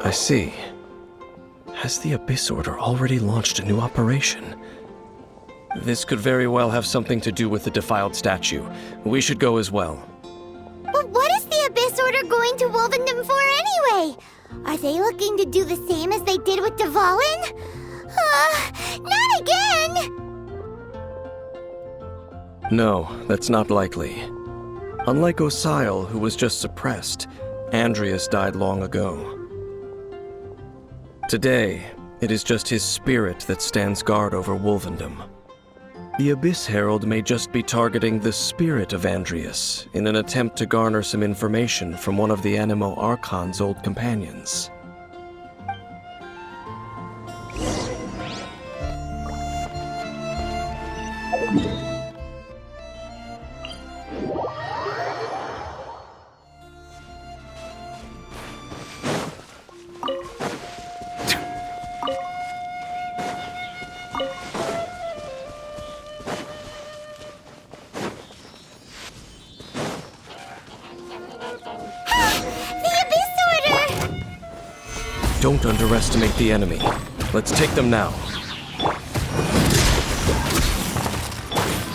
I see. Has the Abyss Order already launched a new operation? This could very well have something to do with the defiled statue. We should go as well. But what is the Abyss Order going to Wolvendom for anyway? Are they looking to do the same as they did with Dvalin? Not again! No, that's not likely. Unlike Osile, who was just suppressed, Andreas died long ago. Today, it is just his spirit that stands guard over Wolvendom. The Abyss Herald may just be targeting the spirit of Andreas in an attempt to garner some information from one of the Animo Archon's old companions. Don't underestimate the enemy. Let's take them now.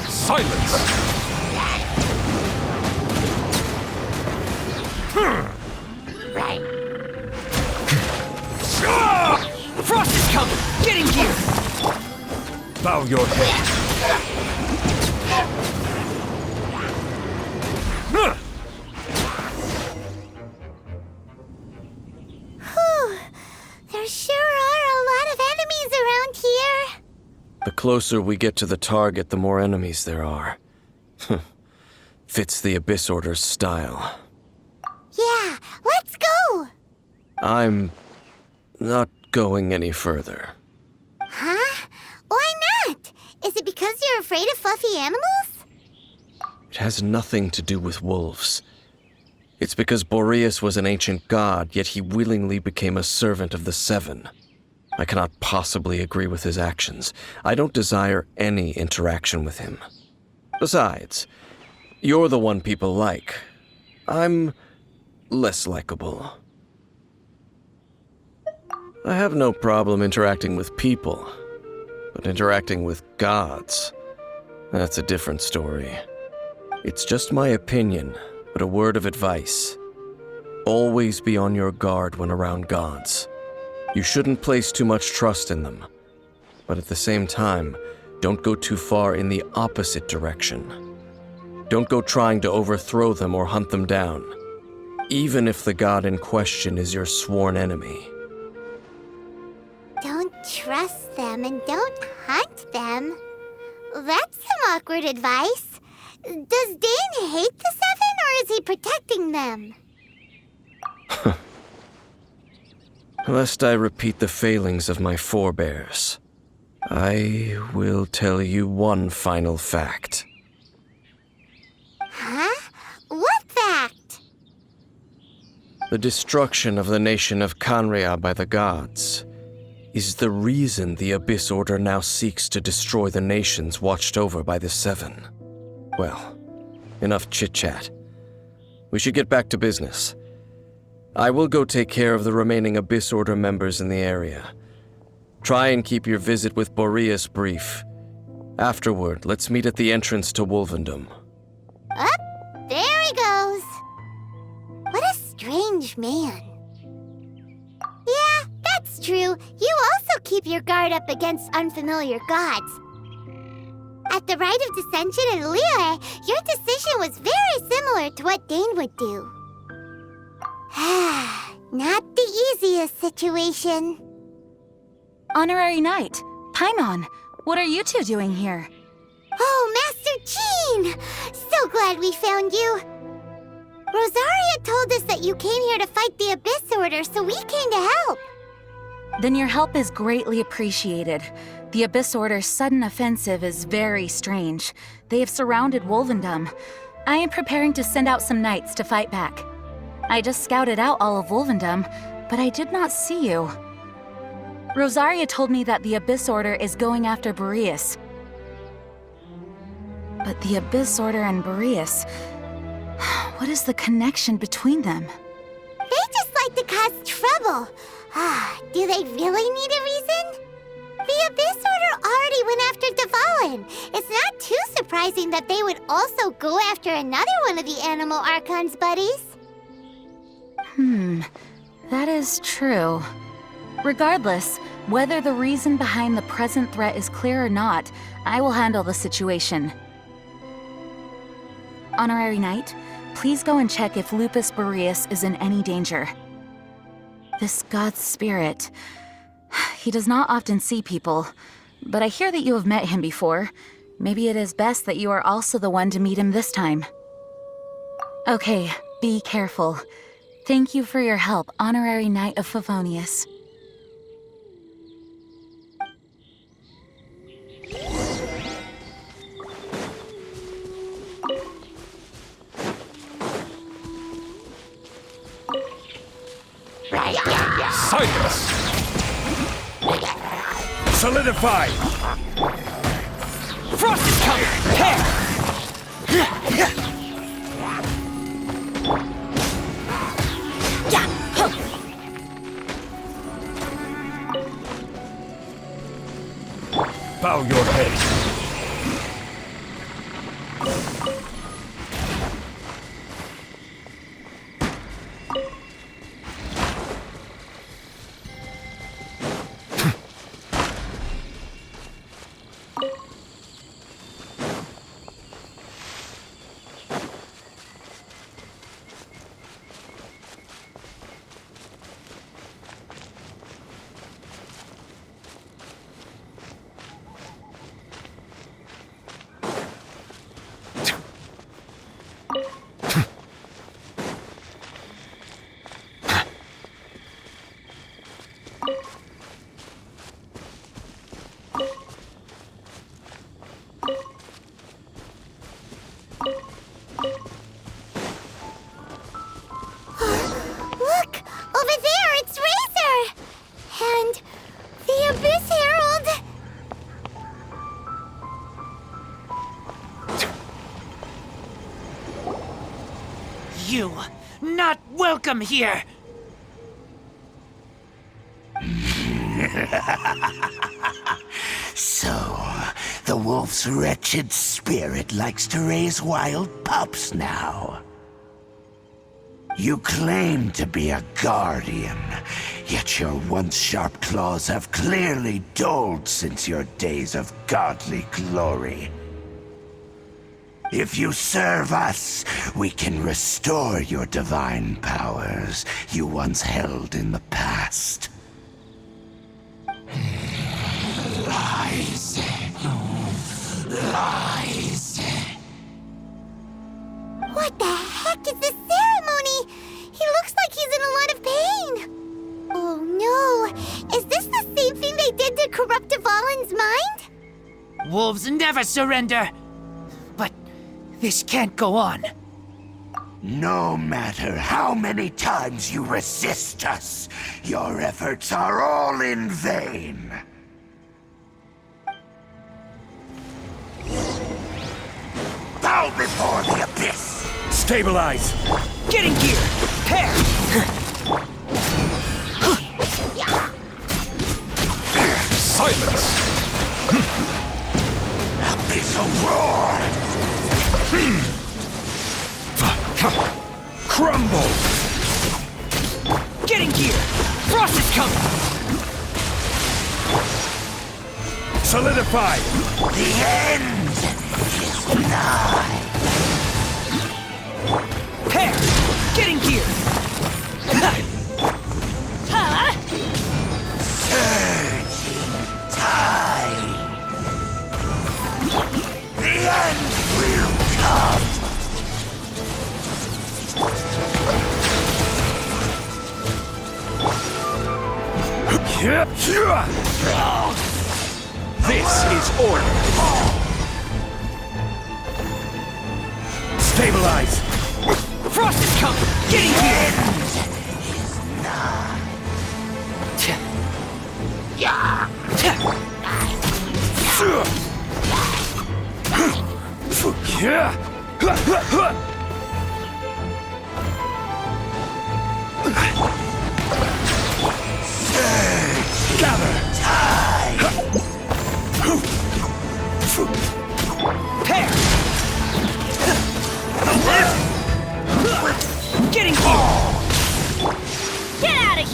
Silence! Frost is coming! Get in gear! Bow your head. There sure are a lot of enemies around here. The closer we get to the target, the more enemies there are. Fits the Abyss Order's style. Yeah, let's go! I'm not going any further. Huh? Why not? Is it because you're afraid of fluffy animals? It has nothing to do with wolves. It's because Boreas was an ancient god, yet he willingly became a servant of the Seven. I cannot possibly agree with his actions. I don't desire any interaction with him. Besides, you're the one people like. I'm less likable. I have no problem interacting with people, but interacting with gods, that's a different story. It's just my opinion, but a word of advice. Always be on your guard when around gods. You shouldn't place too much trust in them, but at the same time, don't go too far in the opposite direction. Don't go trying to overthrow them or hunt them down, even if the god in question is your sworn enemy. Don't trust them and don't hunt them. That's some awkward advice. Does Dane hate the Seven, or is he protecting them? Lest I repeat the failings of my forebears, I will tell you one final fact. Huh? What fact? The destruction of the nation of Khaenri'ah by the gods is the reason the Abyss Order now seeks to destroy the nations watched over by the Seven. Well, enough chit-chat. We should get back to business. I will go take care of the remaining Abyss Order members in the area. Try and keep your visit with Boreas brief. Afterward, let's meet at the entrance to Wolvendom. Up, there he goes. What a strange man. Yeah, that's true. You also keep your guard up against unfamiliar gods. At the Rite of Dissension in Liyue, your decision was very similar to what Dane would do. Not the easiest situation. Honorary Knight, Paimon, what are you two doing here? Oh, Master Jean! So glad we found you. Rosaria told us that you came here to fight the Abyss Order, so we came to help. Then your help is greatly appreciated. The Abyss Order's sudden offensive is very strange. They have surrounded Wolvendom. I am preparing to send out some knights to fight back. I just scouted out all of Wolvendom, but I did not see you. Rosaria told me that the Abyss Order is going after Boreas. But the Abyss Order and Boreas... what is the connection between them? They just like to cause trouble. Do they really need a reason? The Abyss Order already went after Dvalin. It's not too surprising that they would also go after another one of the Animal Archon's buddies. That is true. Regardless, whether the reason behind the present threat is clear or not, I will handle the situation. Honorary Knight, please go and check if Lupus Boreas is in any danger. This god's spirit... He does not often see people, but I hear that you have met him before. Maybe it is best that you are also the one to meet him this time. Okay, be careful. Thank you for your help, Honorary Knight of Favonius. Silence! Solidify! Frost is coming! Prepare! Bow your head. Look! Over there, it's Razor! And the Abyss Herald! You, not welcome here! So, the wolf's wretched spirit likes to raise wild pups now. You claim to be a guardian, yet your once sharp claws have clearly dulled since your days of godly glory. If you serve us, we can restore your divine powers you once held in the past. Lies. Lies. What the heck is this ceremony? He looks like he's in a lot of pain. Oh no! Is this the same thing they did to corrupt Dvalin's mind? Wolves never surrender! But this can't go on. No matter how many times you resist us, your efforts are all in vain. Bow before the abyss! Stabilize! Get in gear! Prepare! Silence! Abyssal roar! Crumble! Get in gear! Frost is coming! Solidify! The end is nigh! Prepare! Get in gear! Surging tide! The end will come! This is order! Stabilize! Frost is coming! Get in gear!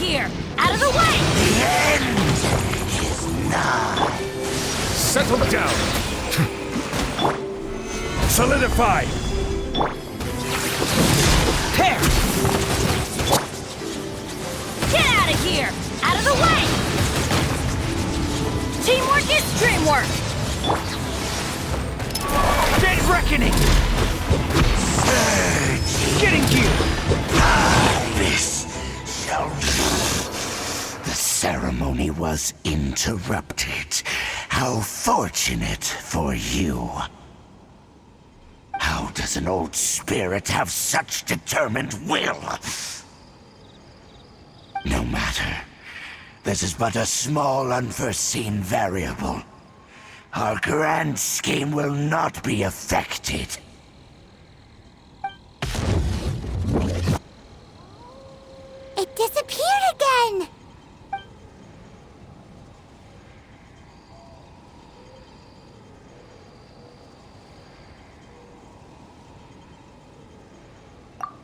here! Out of the way! The end is nigh. Settle down. Solidify. There! Get out of here! Out of the way! Teamwork is dreamwork! Dead reckoning! Getting you! This shall... The ceremony was interrupted. How fortunate for you. How does an old spirit have such determined will? No matter. This is but a small unforeseen variable. Our grand scheme will not be affected. It disappeared again!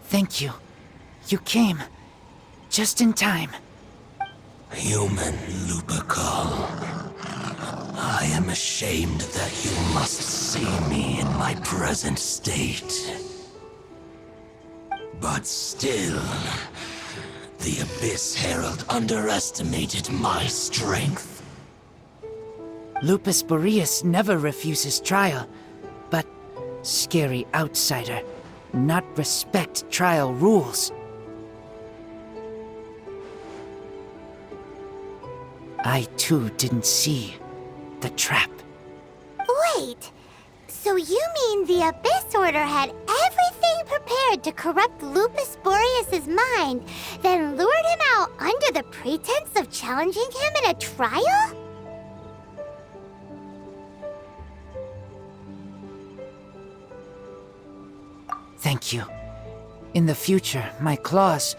Thank you. You came. Just in time. Human Lupercal, I am ashamed that you must see me in my present state. But still, the Abyss Herald underestimated my strength. Lupus Boreas never refuses trial, but scary outsider, not respect trial rules. I too didn't see the trap. Wait, so you mean the Abyss Order had everything prepared to corrupt Lupus Boreas' mind, then lured him out under the pretense of challenging him in a trial? Thank you. In the future, my claws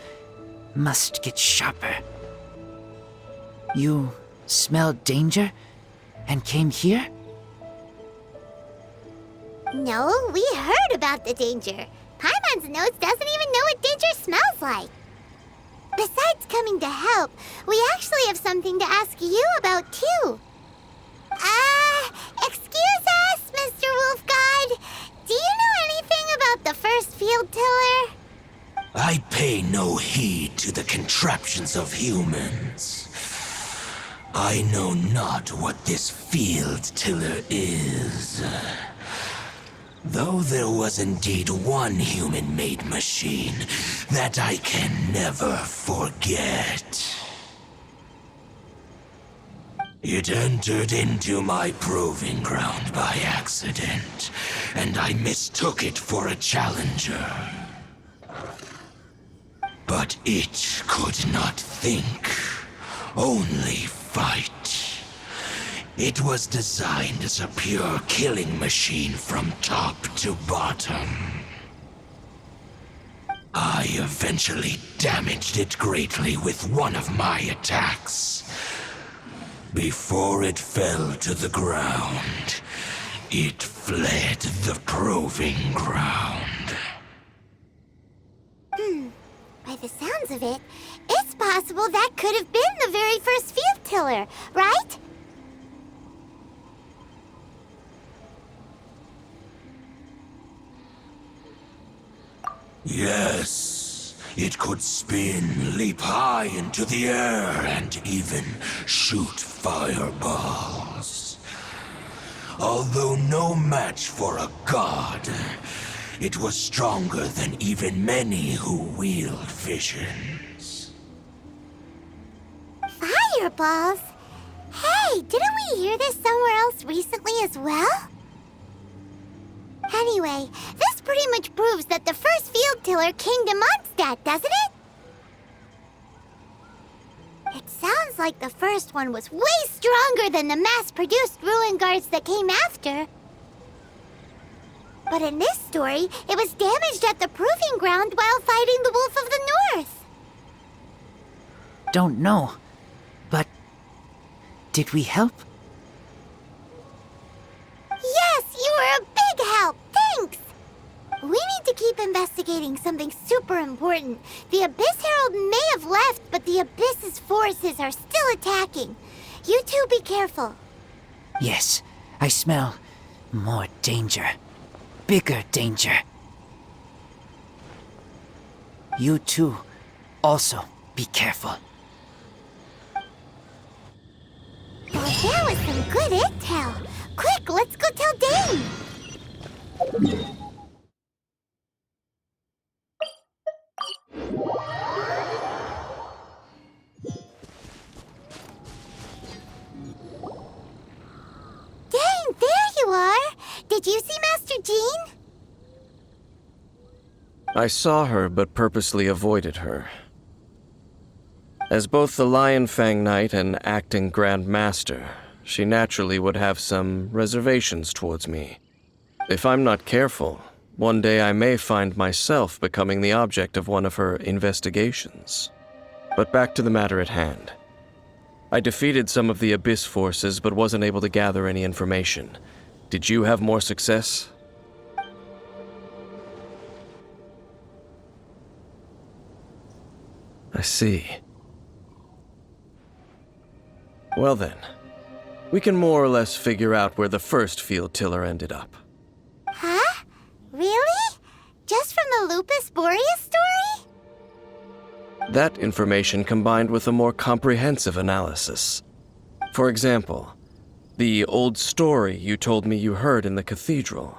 must get sharper. You smelled danger and came here? No, we heard about the danger. Paimon's nose doesn't even know what danger smells like. Besides coming to help, we actually have something to ask you about, too. Excuse us, Mr. Wolf God. Do you know anything about the first field tiller? I pay no heed to the contraptions of humans. I know not what this field tiller is. Though there was indeed one human-made machine that I can never forget. It entered into my proving ground by accident, and I mistook it for a challenger. But it could not think, only fight. It was designed as a pure killing machine from top to bottom. I eventually damaged it greatly with one of my attacks. Before it fell to the ground, it fled the proving ground. By the sounds of it, it's possible that could have been the very first field tiller, right? Yes, it could spin, leap high into the air, and even shoot fireballs. Although no match for a god, it was stronger than even many who wield visions. Fireballs? Hey, didn't we hear this somewhere else recently as well? Anyway, this pretty much proves that the first field tiller came to Mondstadt, doesn't it? It sounds like the first one was way stronger than the mass-produced ruin guards that came after. But in this story, it was damaged at the proving ground while fighting the Wolf of the North. Don't know, but did we help? Yes, you were a big help. Thanks. We need to keep investigating something super important. The Abyss Herald may have left, but the the Abyss's forces are still attacking. You two be careful. Yes, I smell more danger. Bigger danger. You too, also be careful. Well, that was some good intel. Quick, let's go tell Dane. Dane, there you are. Did you see Master Jean? I saw her, but purposely avoided her. As both the Lion Fang Knight and acting Grand Master, she naturally would have some reservations towards me. If I'm not careful, one day I may find myself becoming the object of one of her investigations. But back to the matter at hand. I defeated some of the Abyss forces, but wasn't able to gather any information. Did you have more success? I see. Well then, we can more or less figure out where the first field tiller ended up. Huh? Really? Just from the Lupus Boreas story? That information combined with a more comprehensive analysis. For example, the old story you told me you heard in the cathedral.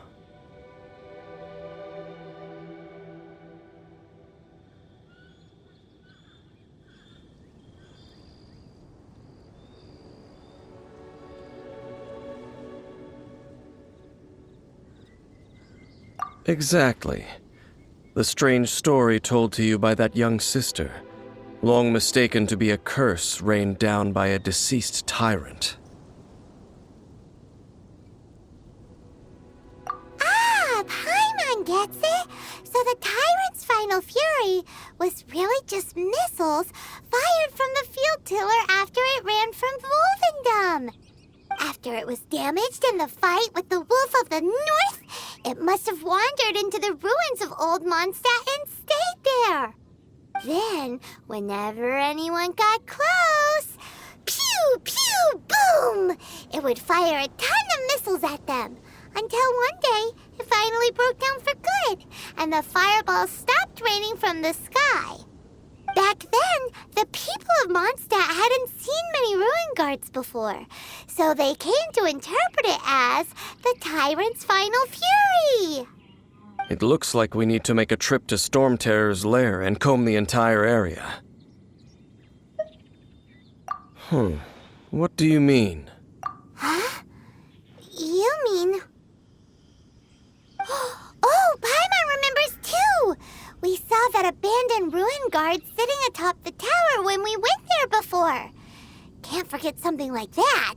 Exactly. The strange story told to you by that young sister, long mistaken to be a curse rained down by a deceased tyrant. Ah, Paimon gets it. So the tyrant's final fury was really just missiles fired from the field tiller after it ran from Wolvendom. After it was damaged in the fight with the Wolf of the North, it must have wandered into the ruins of Old Mondstadt and stayed there. Then, whenever anyone got close, pew, pew, boom! It would fire a ton of missiles at them. Until one day, it finally broke down for good, and the fireballs stopped raining from the sky. Back then, the people of Mondstadt hadn't seen many ruin guards before, so they came to interpret it as the tyrant's final fury. It looks like we need to make a trip to Storm Terror's lair and comb the entire area. What do you mean? Huh? You mean... Oh, Paimon remembers too! We saw that abandoned ruin guard sitting atop the tower when we went there before. Can't forget something like that.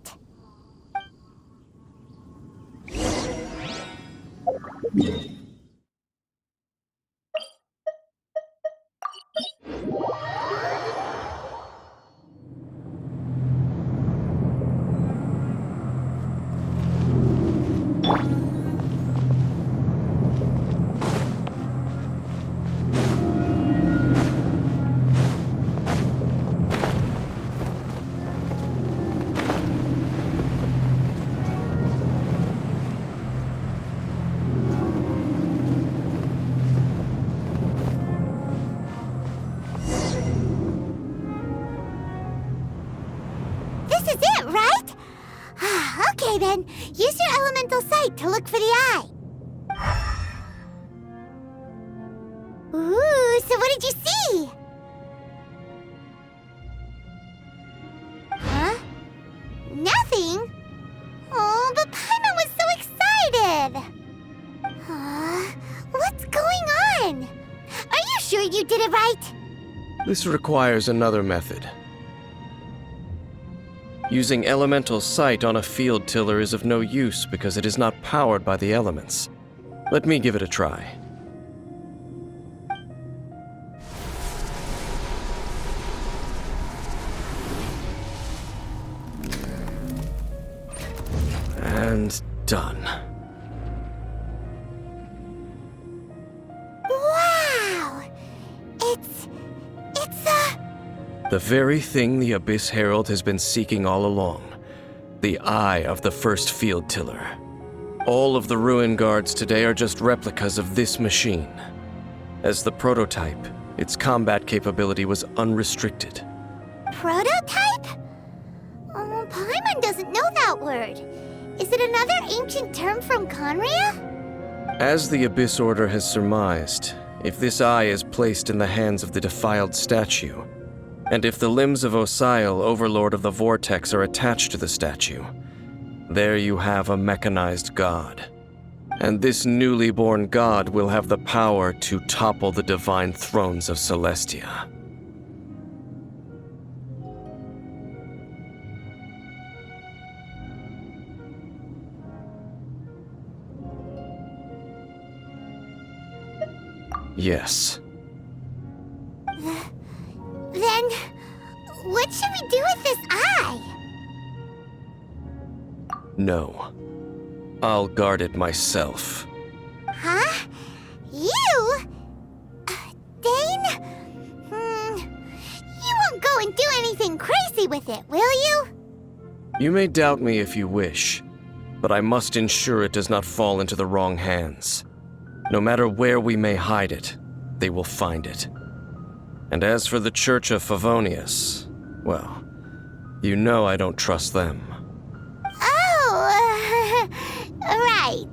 This is it, right? Okay then, use your elemental sight to look for the eye. Ooh, so what did you see? Huh? Nothing? Oh, but Paimon was so excited! What's going on? Are you sure you did it right? This requires another method. Using elemental sight on a field tiller is of no use because it is not powered by the elements. Let me give it a try. And done. Wow! It's The very thing the Abyss Herald has been seeking all along. The eye of the first field tiller. All of the ruin guards today are just replicas of this machine. As the prototype, its combat capability was unrestricted. Prototype? Oh, Paimon doesn't know that word. Is it another ancient term from Conria? As the Abyss Order has surmised, if this eye is placed in the hands of the defiled statue, and if the limbs of Osiel, Overlord of the Vortex, are attached to the statue, there you have a mechanized god. And this newly born god will have the power to topple the divine thrones of Celestia. Yes. Then, what should we do with this eye? No. I'll guard it myself. Huh? You? Dane? You won't go and do anything crazy with it, will you? You may doubt me if you wish, but I must ensure it does not fall into the wrong hands. No matter where we may hide it, they will find it. And as for the Church of Favonius, well, you know I don't trust them. Oh, right.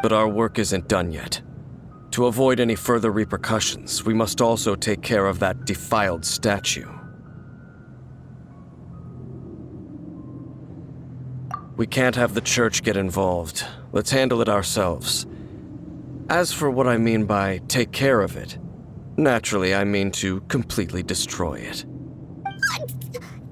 But our work isn't done yet. To avoid any further repercussions, we must also take care of that defiled statue. We can't have the Church get involved. Let's handle it ourselves. As for what I mean by take care of it, naturally I mean to completely destroy it.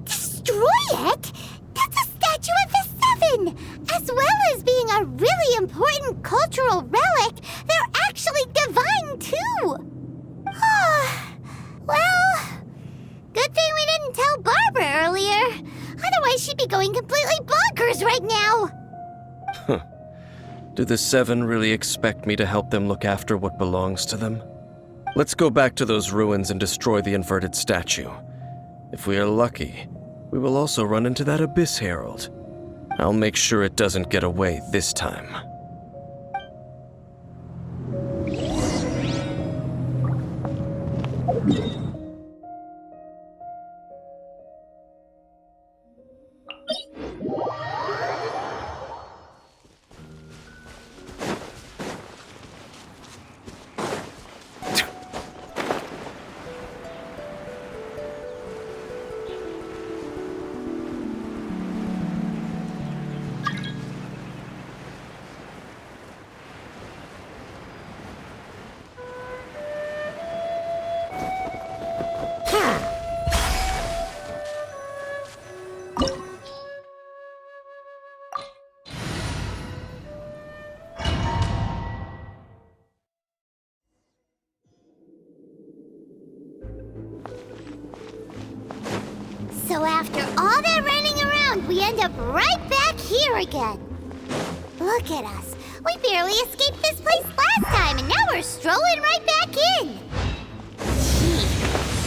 Destroy it? That's a statue of the Seven! As well as being a really important cultural relic, they're actually divine too! Well, good thing we didn't tell Barbara earlier. Otherwise she'd be going completely bonkers right now! Do the Seven really expect me to help them look after what belongs to them? Let's go back to those ruins and destroy the inverted statue. If we are lucky, we will also run into that Abyss Herald. I'll make sure it doesn't get away this time. So after all that running around, we end up right back here again. Look at us. We barely escaped this place last time, and now we're strolling right back in. Gee,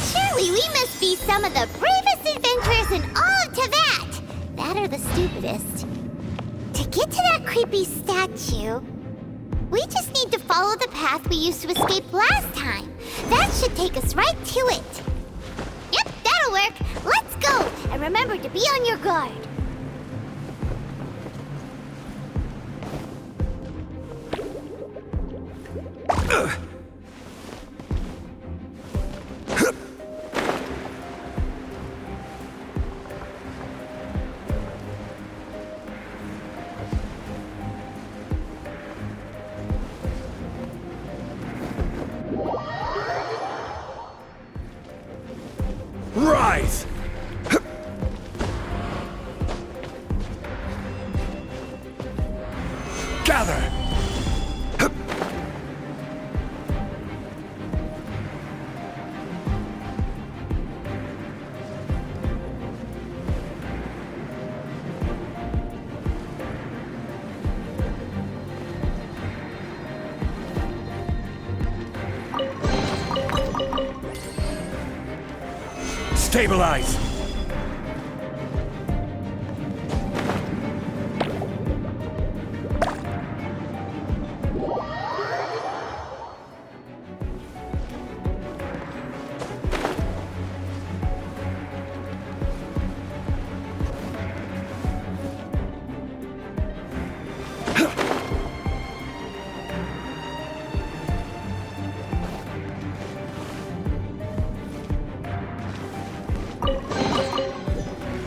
surely we must be some of the bravest adventurers in all of Teyvat. That or the stupidest. To get to that creepy statue, we just need to follow the path we used to escape last time. That should take us right to it. Yep, that'll work. Let's go! And remember to be on your guard. Rise! Gather! Stabilize!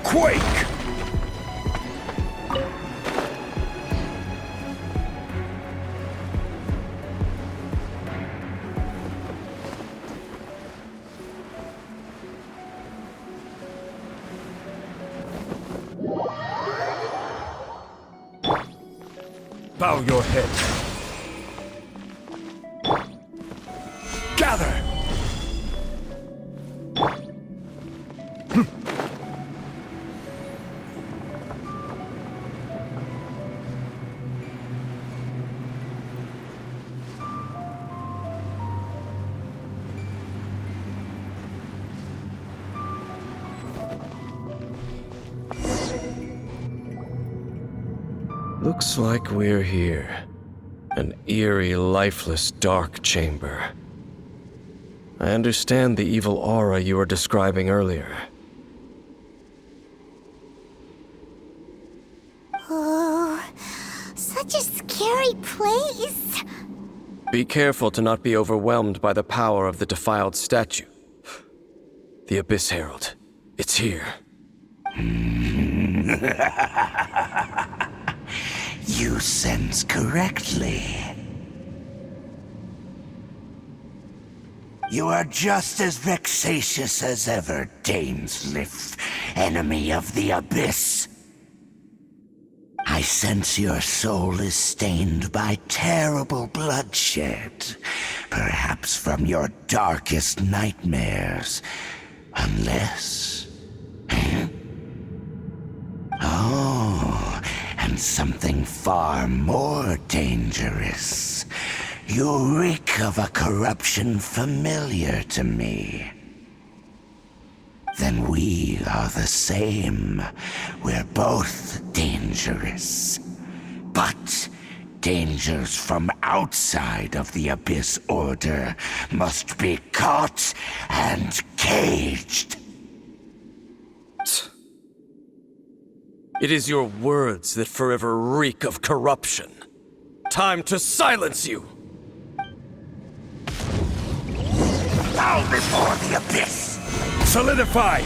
Quake! Bow your head. Gather! Looks like we're here. An eerie, lifeless, dark chamber. I understand the evil aura you were describing earlier. Oh, such a scary place. Be careful to not be overwhelmed by the power of the defiled statue. The Abyss Herald. It's here. You sense correctly. You are just as vexatious as ever, Dainsleif, enemy of the Abyss. I sense your soul is stained by terrible bloodshed, perhaps from your darkest nightmares, unless... Oh, and something far more dangerous. You reek of a corruption familiar to me. Then we are the same. We're both dangerous. But dangers from outside of the Abyss Order must be caught and caged. It is your words that forever reek of corruption. Time to silence you! Bow before the Abyss! Solidify!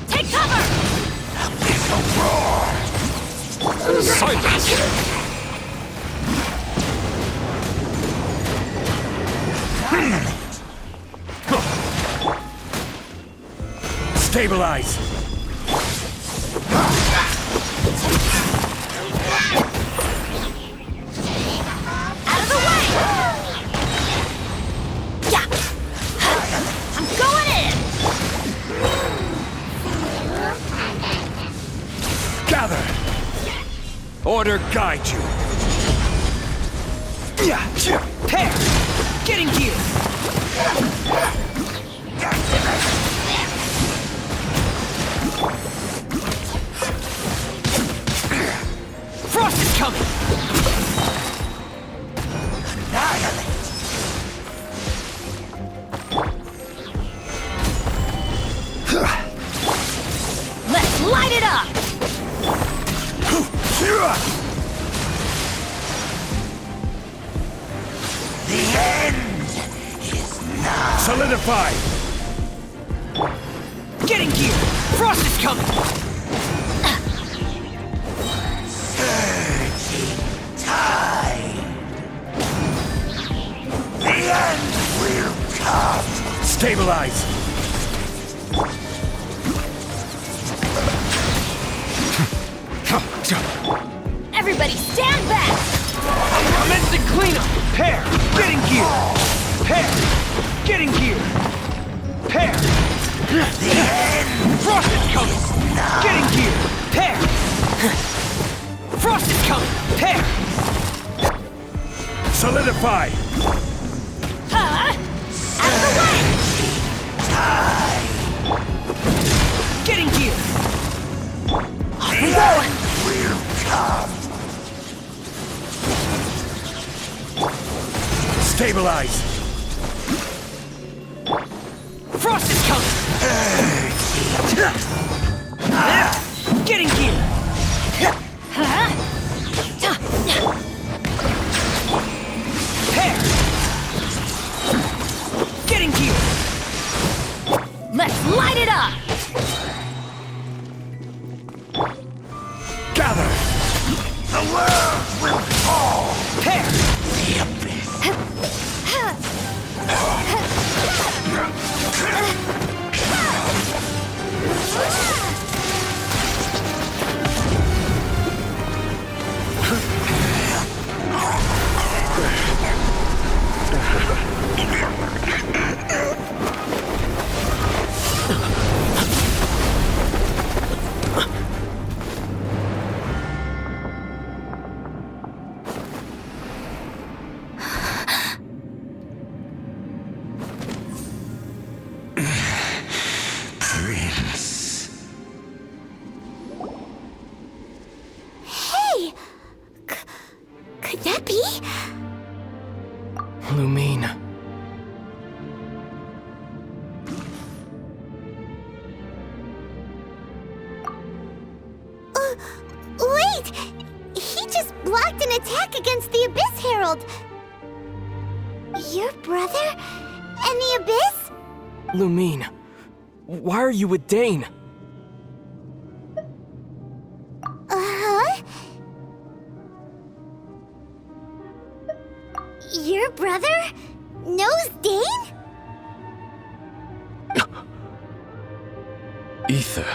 Take cover! Abyssal roar! Silence! Stabilize! Out of the way! Yeah! I'm going in! Gather! Order guide you! Pair! Getting gear! Frost is coming! Annihilate! Let's light it up! The end is nigh. Solidify! Getting gear! Frost is coming! Surging tide. The end will come. Stabilize! Everybody stand back! Commencing cleanup! Pair! Getting gear! Pair! Getting gear! Pair! The end Frost is coming! Getting gear! Pair! Frost is coming! Pair! Solidify! Out of the way! Getting here! Off we go! Will come. Stabilize! Frost is coming! Getting here! Prepare! Getting here! Let's light it up! Gather! The world will fall. Prepare! The abyss. Prince. Hey! Could that be? Lumine. Wait! He just blocked an attack against the Abyss Herald! Your brother? And the Abyss? Lumine. Why are you with Dane? Uh-huh? Your brother knows Dane? Ether,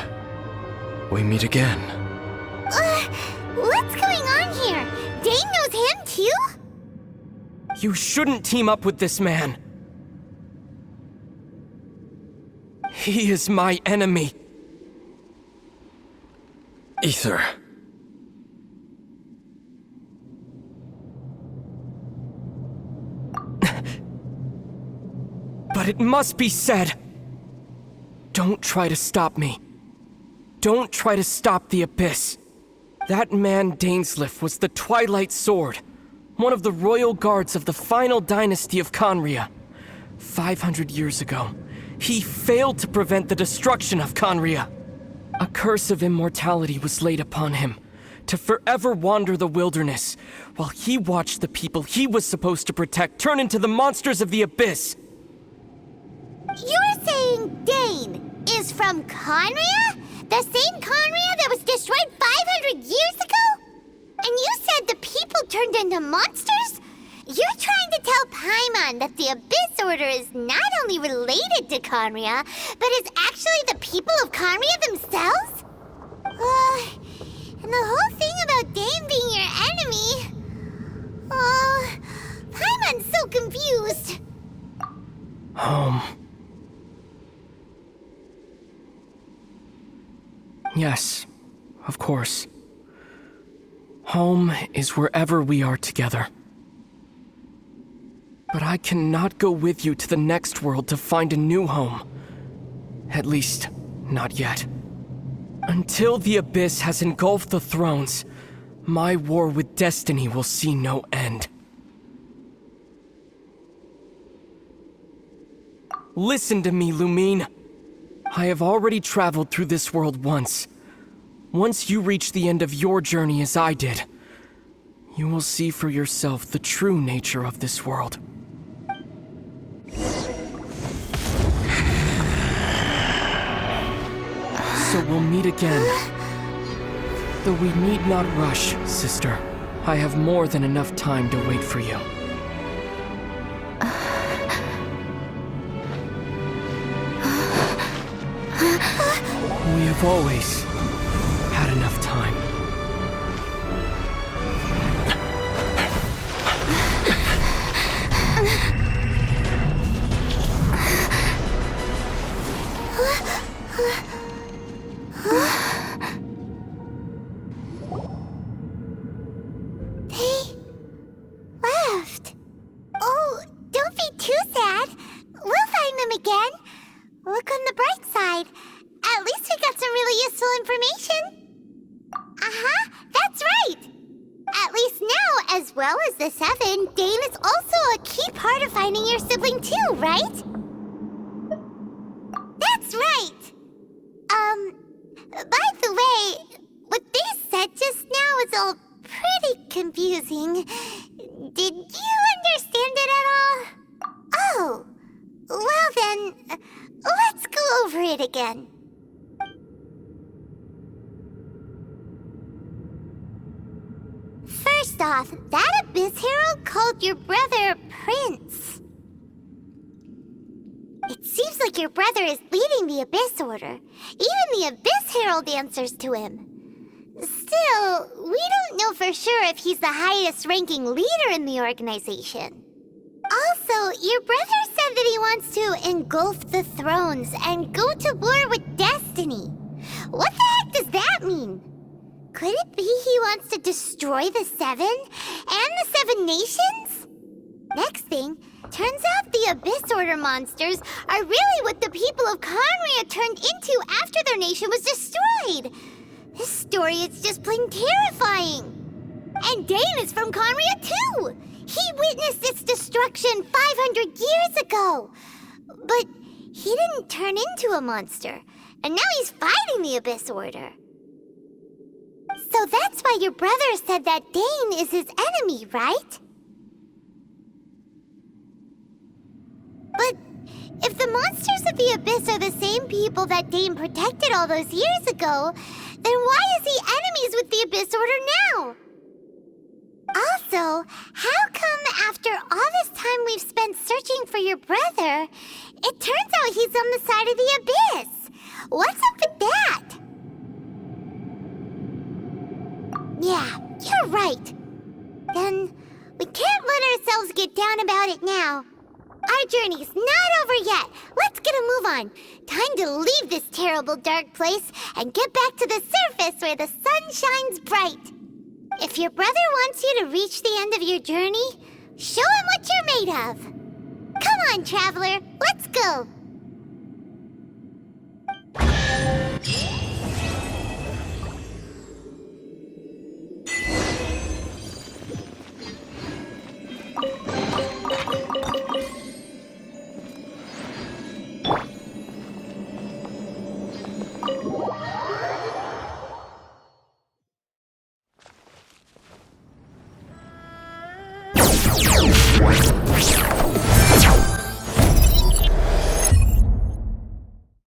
we meet again. What's going on here? Dane knows him too? You shouldn't team up with this man. He is my enemy. Ether. But it must be said. Don't try to stop me. Don't try to stop the Abyss. That man Dainsleif was the Twilight Sword, one of the royal guards of the final dynasty of Conria. 500 years ago, he failed to prevent the destruction of Conria. A curse of immortality was laid upon him, to forever wander the wilderness, while he watched the people he was supposed to protect turn into the monsters of the Abyss. You're saying Dane is from Conria? The same Conria that was destroyed 500 years ago? And you said the people turned into monsters? You're trying to tell Paimon that the Abyss Order is not only related to Conria, but is actually the people of Conria themselves? And the whole thing about Dane being your enemy... Paimon's so confused. Yes, of course. Home is wherever we are together. But I cannot go with you to the next world to find a new home. At least, not yet. Until the Abyss has engulfed the thrones, my war with destiny will see no end. Listen to me, Lumine. I have already traveled through this world once. Once you reach the end of your journey as I did, you will see for yourself the true nature of this world. So we'll meet again. Though we need not rush, sister. I have more than enough time to wait for you. We have always had enough time. They left. Look on the bright side. At least we got some really useful information. Uh-huh, that's right. At least now, as well as the 7, Dane is also a key part of finding your sibling too, right? That's right. By the way, what they said just now is all pretty confusing. Did you understand it at all? Oh, well then, let's go over it again. First off, that Abyss Herald called your brother Prince. It seems like your brother is leading the Abyss Order. Even the Abyss Herald answers to him. Still, we don't know for sure if he's the highest-ranking leader in the organization. Also, your brother said that he wants to engulf the thrones and go to war with Destiny. What the heck does that mean? Could it be he wants to destroy the 7 and the 7 nations? Next thing, turns out the Abyss Order monsters are really what the people of Conria turned into after their nation was destroyed. This story is just plain terrifying. And Dane is from Conria too. He witnessed its destruction 500 years ago. But he didn't turn into a monster. And now he's fighting the Abyss Order. So that's why your brother said that Dane is his enemy, right? But if the monsters of the Abyss are the same people that Dane protected all those years ago, then why is he enemies with the Abyss Order now? Also, how come after all this time we've spent searching for your brother, it turns out he's on the side of the Abyss? What's up with that? Yeah, you're right. Then we can't let ourselves get down about it now. Our journey's not over yet. Let's get a move on. Time to leave this terrible dark place and get back to the surface where the sun shines bright. If your brother wants you to reach the end of your journey, show him what you're made of. Come on, traveler, let's go.